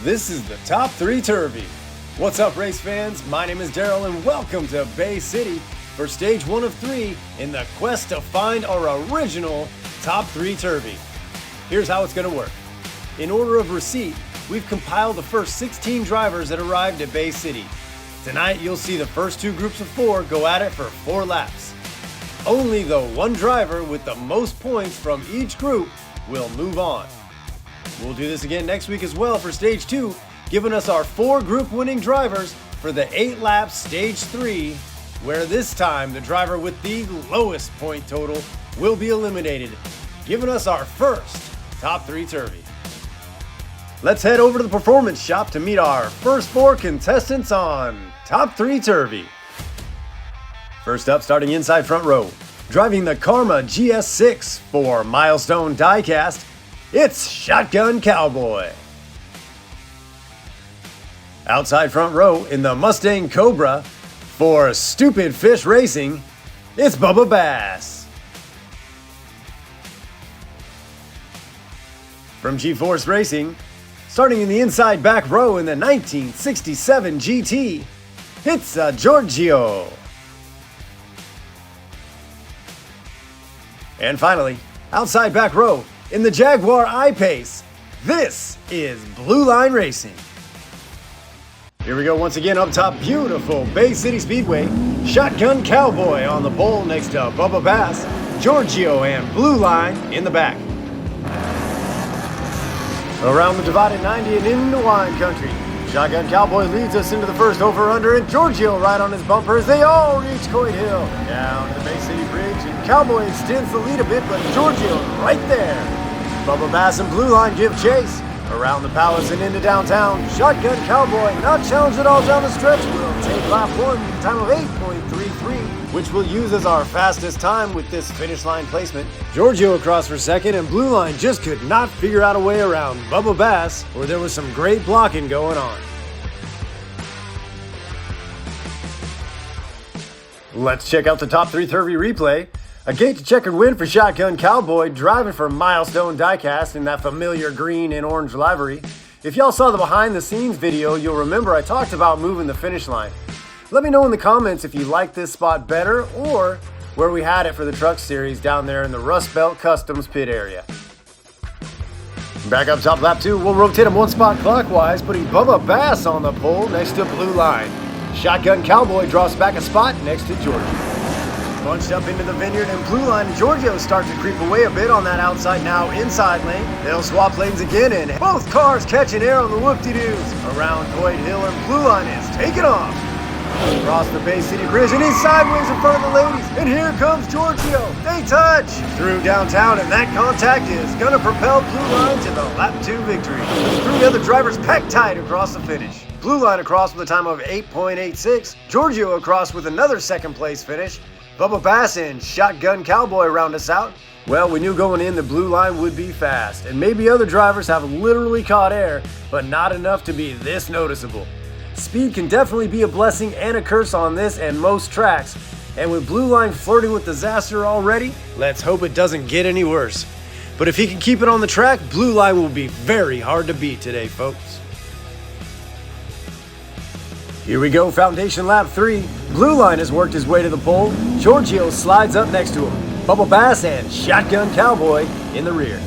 This is the Top 3 Turvy. What's up, race fans? My name is Daryl and welcome to Bay City for stage 1 of 3 in the quest to find our original Top 3 Turvy. Here's how it's going to work. In order of receipt, we've compiled the first 16 drivers that arrived at Bay City. Tonight, you'll see the first 2 groups of 4 go at it for 4 laps. Only the one driver with the most points from each group will move on. We'll do this again next week as well for stage 2, giving us our 4 group winning drivers for the 8 laps stage 3, where this time the driver with the lowest point total will be eliminated, giving us our first Top 3 Turvy. Let's head over to the performance shop to meet our first 4 contestants on Top 3 Turvy. First up, starting inside front row, driving the Karma GS6 for Milestone Diecast, it's Shotgun Cowboy. Outside front row in the Mustang Cobra for Stupid Fish Racing, it's Bubba Bass. From G-Force Racing, starting in the inside back row in the 1967 GT, it's Giorgio. And finally, outside back row in the Jaguar I-Pace, this is Blue Line Racing. Here we go once again up top, beautiful Bay City Speedway. Shotgun Cowboy on the pole next to Bubba Bass, Giorgio and Blue Line in the back. Around the divided 90 and into wine country, Shotgun Cowboy leads us into the first over-under, and Giorgio right on his bumper as they all reach Coit Hill. Down to the Bay City Bridge, and Cowboy extends the lead a bit, but Giorgio right there. Bubba Bass and Blue Line give chase. Around the palace and into downtown, Shotgun Cowboy, not challenged at all down the stretch, will take lap 1 with a time of 8.33, which we'll use as our fastest time with this finish line placement. Giorgio across for second, and Blue Line just could not figure out a way around Bubba Bass, where there was some great blocking going on. Let's check out the Top 3 Turvy replay. A gate to checkered win for Shotgun Cowboy, driving for Milestone Diecast in that familiar green and orange livery. If y'all saw the behind the scenes video, you'll remember I talked about moving the finish line. Let me know in the comments if you like this spot better or where we had it for the truck series down there in the Rust Belt Customs pit area. Back up top lap 2, we'll rotate him 1 spot clockwise, putting Bubba Bass on the pole next to Blue Line. Shotgun Cowboy drops back a spot next to Giorgio. Bunched up into the vineyard, and Blue Line and Giorgio start to creep away a bit on that outside now inside lane. They'll swap lanes again, and both cars catching air on the whoop-de-doos. Around Coit Hill, and Blue Line is taking off. Across the Bay City Bridge, and he's sideways in front of the ladies, and here comes Giorgio. They touch through downtown, and that contact is gonna propel Blue Line to the lap 2 victory. The 3 other drivers packed tight across the finish. Blue Line across with a time of 8.86, Giorgio across with another second place finish. Bubba Bass and Shotgun Cowboy round us out. Well, we knew going in the Blue Line would be fast, and maybe other drivers have literally caught air, but not enough to be this noticeable. Speed can definitely be a blessing and a curse on this and most tracks, and with Blue Line flirting with disaster already, let's hope it doesn't get any worse. But if he can keep it on the track, Blue Line will be very hard to beat today, folks. Here we go, foundation lap 3. Blue Line has worked his way to the pole. Giorgio slides up next to him. Bubba Bass and Shotgun Cowboy in the rear.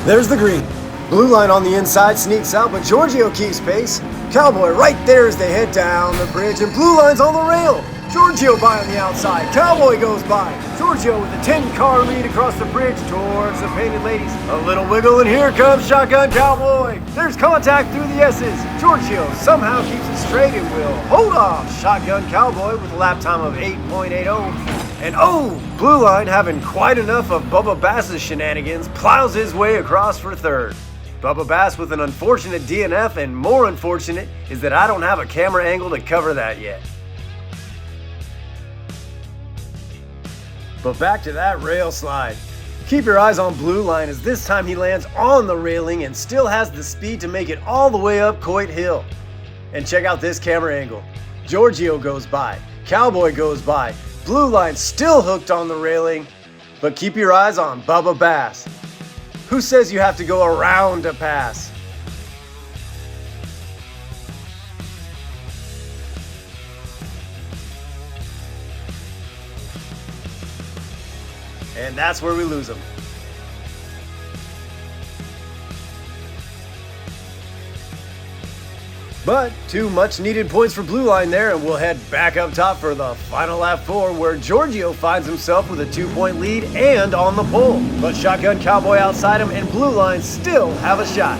There's the green. Blue Line on the inside sneaks out, but Giorgio keeps pace. Cowboy right there as they head down the bridge, and Blue Line's on the rail. Giorgio by on the outside. Cowboy goes by. Giorgio with a 10-car lead across the bridge towards the painted ladies. A little wiggle, and here comes Shotgun Cowboy. There's contact through the S's. Giorgio somehow keeps it straight and will hold off Shotgun Cowboy with a lap time of 8.80. And Blue Line, having quite enough of Bubba Bass's shenanigans, plows his way across for third. Bubba Bass with an unfortunate DNF, and more unfortunate is that I don't have a camera angle to cover that yet. But back to that rail slide. Keep your eyes on Blue Line as this time he lands on the railing and still has the speed to make it all the way up Coit Hill. And check out this camera angle. Giorgio goes by, Cowboy goes by, Blue Line still hooked on the railing, but keep your eyes on Bubba Bass. Who says you have to go around to pass? And that's where we lose them. But 2 much needed points for Blue Line there, and we'll head back up top for the final lap 4, where Giorgio finds himself with a 2-point lead and on the pole. But Shotgun Cowboy outside him, and Blue Line still have a shot.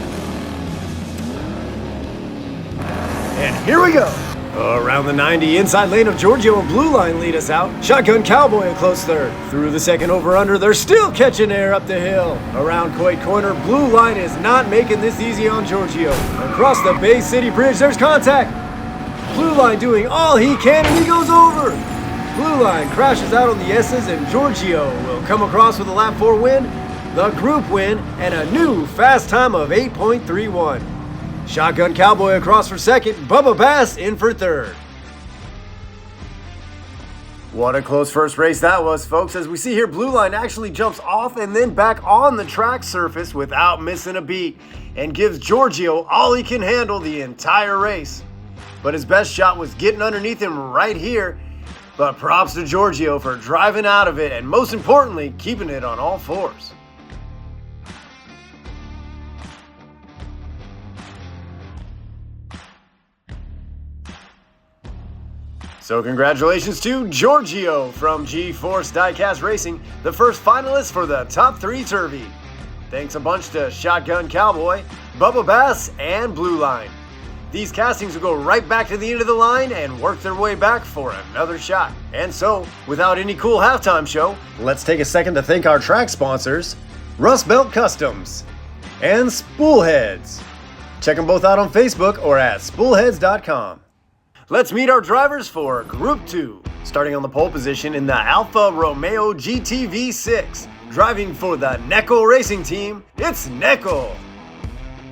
And here we go. Around the 90, inside lane of Giorgio and Blue Line lead us out. Shotgun Cowboy a close third. Through the second over-under, they're still catching air up the hill. Around Coit Corner, Blue Line is not making this easy on Giorgio. Across the Bay City Bridge, there's contact. Blue Line doing all he can, and he goes over. Blue Line crashes out on the S's, and Giorgio will come across with a lap 4 win, the group win, and a new fast time of 8.31. Shotgun Cowboy across for second, Bubba Bass in for third. What a close first race that was, folks. As we see here, Blue Line actually jumps off and then back on the track surface without missing a beat, and gives Giorgio all he can handle the entire race. But his best shot was getting underneath him right here. But props to Giorgio for driving out of it, and most importantly, keeping it on all fours. So congratulations to Giorgio from G-Force Diecast Racing, the first finalist for the top 3 Turvy. Thanks a bunch to Shotgun Cowboy, Bubba Bass, and Blue Line. These castings will go right back to the end of the line and work their way back for another shot. And so, without any cool halftime show, let's take a second to thank our track sponsors, Rust Belt Customs and Spoolheads. Check them both out on Facebook or at spoolheads.com. Let's meet our drivers for Group 2. Starting on the pole position in the Alfa Romeo GT V6. Driving for the Neckel Racing Team, it's Neckel.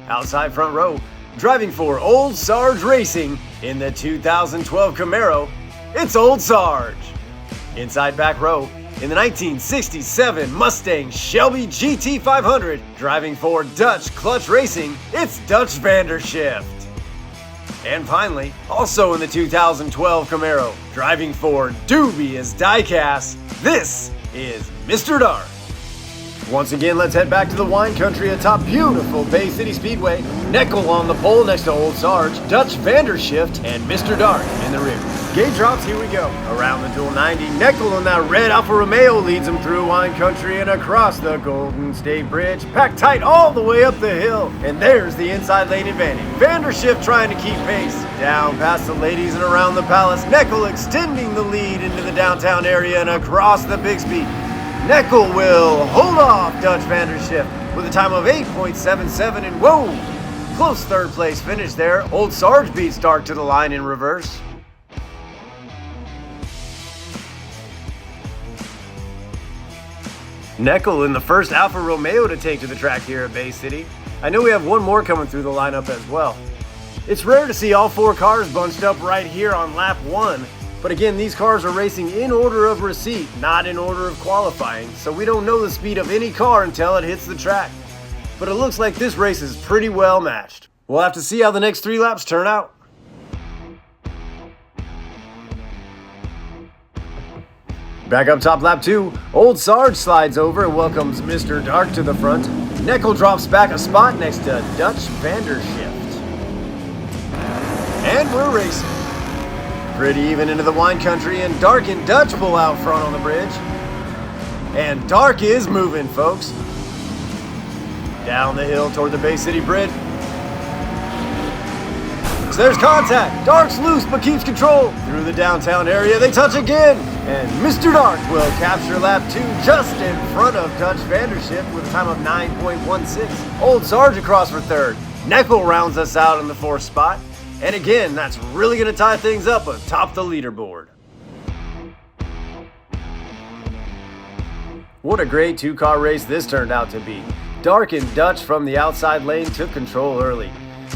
Outside front row, driving for Old Sarge Racing in the 2012 Camaro, it's Old Sarge. Inside back row, in the 1967 Mustang Shelby GT500, driving for Dutch Clutch Racing, it's Dutch Vandershift. And finally, also in the 2012 Camaro, driving for Dubious Diecast, this is Mr. Dark. Once again, let's head back to the wine country atop beautiful Bay City Speedway. Neckel on the pole next to Old Sarge, Dutch Vandershift, and Mr. Dark in the rear. Gate drops, here we go. Around the dual 90, Neckel in that red Alfa Romeo leads him through wine country and across the Golden State Bridge, packed tight all the way up the hill. And there's the inside lane advantage. Vandershift trying to keep pace. Down past the ladies and around the palace, Neckel extending the lead into the downtown area and across the Bixby. Neckel will hold off Dutch Vandershift with a time of 8.77, and whoa, close third place finish there. Old Sarge beats Dark to the line in reverse. Neckel in the first Alfa Romeo to take to the track here at Bay City. I know we have one more coming through the lineup as well. It's rare to see all 4 cars bunched up right here on lap 1. But again, these cars are racing in order of receipt, not in order of qualifying, so we don't know the speed of any car until it hits the track. But it looks like this race is pretty well matched. We'll have to see how the next 3 laps turn out. Back up top, lap 2, Old Sarge slides over and welcomes Mr. Dark to the front. Neckel drops back a spot next to Dutch Vandershift. And we're racing. Pretty even into the wine country, and Dark and Dutch pull out front on the bridge. And Dark is moving, folks. Down the hill toward the Bay City Bridge. So there's contact. Dark's loose but keeps control. Through the downtown area, they touch again. And Mr. Dark will capture lap 2 just in front of Dutch Vandershift with a time of 9.16. Old Sarge across for third. Neckel rounds us out in the 4th spot. And again, that's really going to tie things up atop the leaderboard. What a great 2-car race this turned out to be. Dark and Dutch from the outside lane took control early.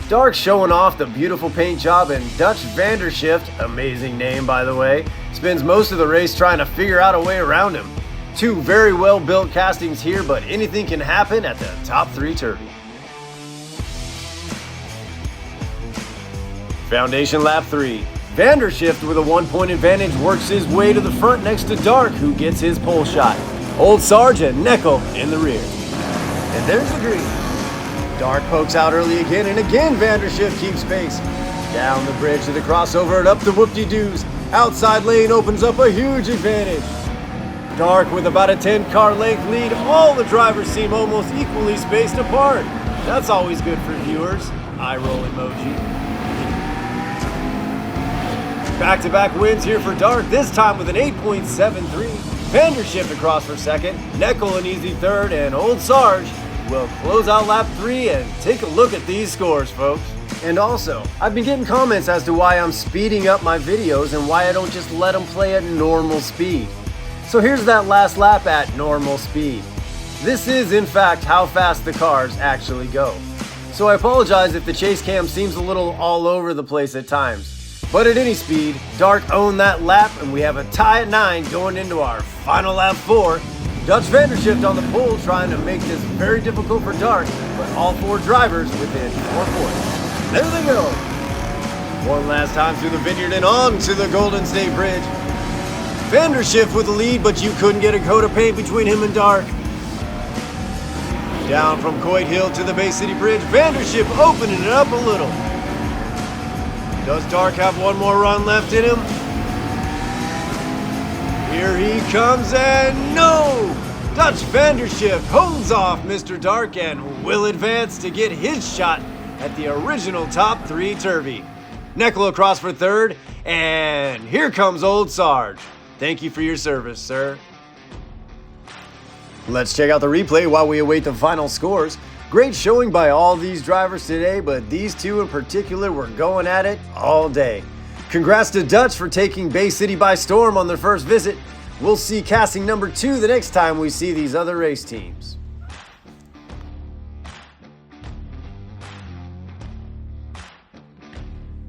Dark showing off the beautiful paint job, and Dutch Vandershift, amazing name by the way, spends most of the race trying to figure out a way around him. Two very well built castings here, but anything can happen at the top 3 Turvy. Foundation lap 3. Vandershift with a 1-point advantage works his way to the front next to Dark, who gets his pole shot. Old Sarge and Neckel in the rear. And there's the green. Dark pokes out early again, and again Vandershift keeps pace. Down the bridge to the crossover and up the whoop-de-doos. Outside lane opens up a huge advantage. Dark with about a 10-car length lead. All the drivers seem almost equally spaced apart. That's always good for viewers. Eye roll emoji. Back-to-back wins here for Dark, this time with an 8.73. Vandershift across for second, Neckel an easy third, and Old Sarge will close out lap 3 and take a look at these scores, folks. And also, I've been getting comments as to why I'm speeding up my videos and why I don't just let them play at normal speed. So here's that last lap at normal speed. This is, in fact, how fast the cars actually go. So I apologize if the chase cam seems a little all over the place at times. But at any speed, Dark owned that lap, and we have a tie at 9 going into our final lap 4. Dutch Vandershift on the pole trying to make this very difficult for Dark, but all 4 drivers within 4 points. There they go. One last time through the vineyard and on to the Golden State Bridge. Vandershift with the lead, but you couldn't get a coat of paint between him and Dark. Down from Coit Hill to the Bay City Bridge, Vandershift opening it up a little. Does Dark have one more run left in him? Here he comes, and no! Dutch Vandershift holds off Mr. Dark and will advance to get his shot at the original top 3 Turvy. Neckel across for third, and here comes Old Sarge. Thank you for your service, sir. Let's check out the replay while we await the final scores. Great showing by all these drivers today, but these two in particular were going at it all day. Congrats to Dutch for taking Bay City by storm on their first visit. We'll see casting number 2 the next time we see these other race teams.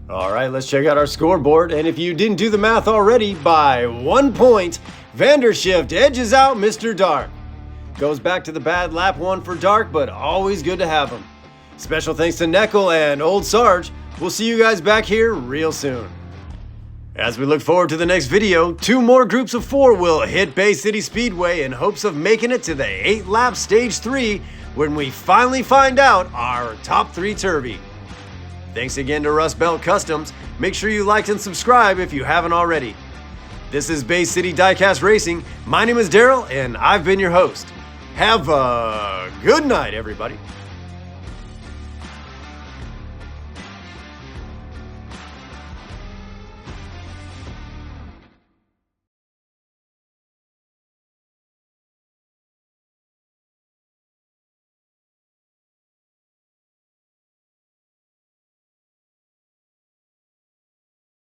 All right, let's check out our scoreboard. And if you didn't do the math already, by 1 point, Vandershift edges out Mr. Dark. Goes back to the bad lap 1 for Dark, but always good to have him. Special thanks to Neckel and Old Sarge. We'll see you guys back here real soon. As we look forward to the next video, 2 more groups of 4 will hit Bay City Speedway in hopes of making it to the 8-lap Stage 3 when we finally find out our top 3 Turvy. Thanks again to Rust Belt Customs. Make sure you like and subscribe if you haven't already. This is Bay City Diecast Racing. My name is Daryl, and I've been your host. Have a good night, everybody.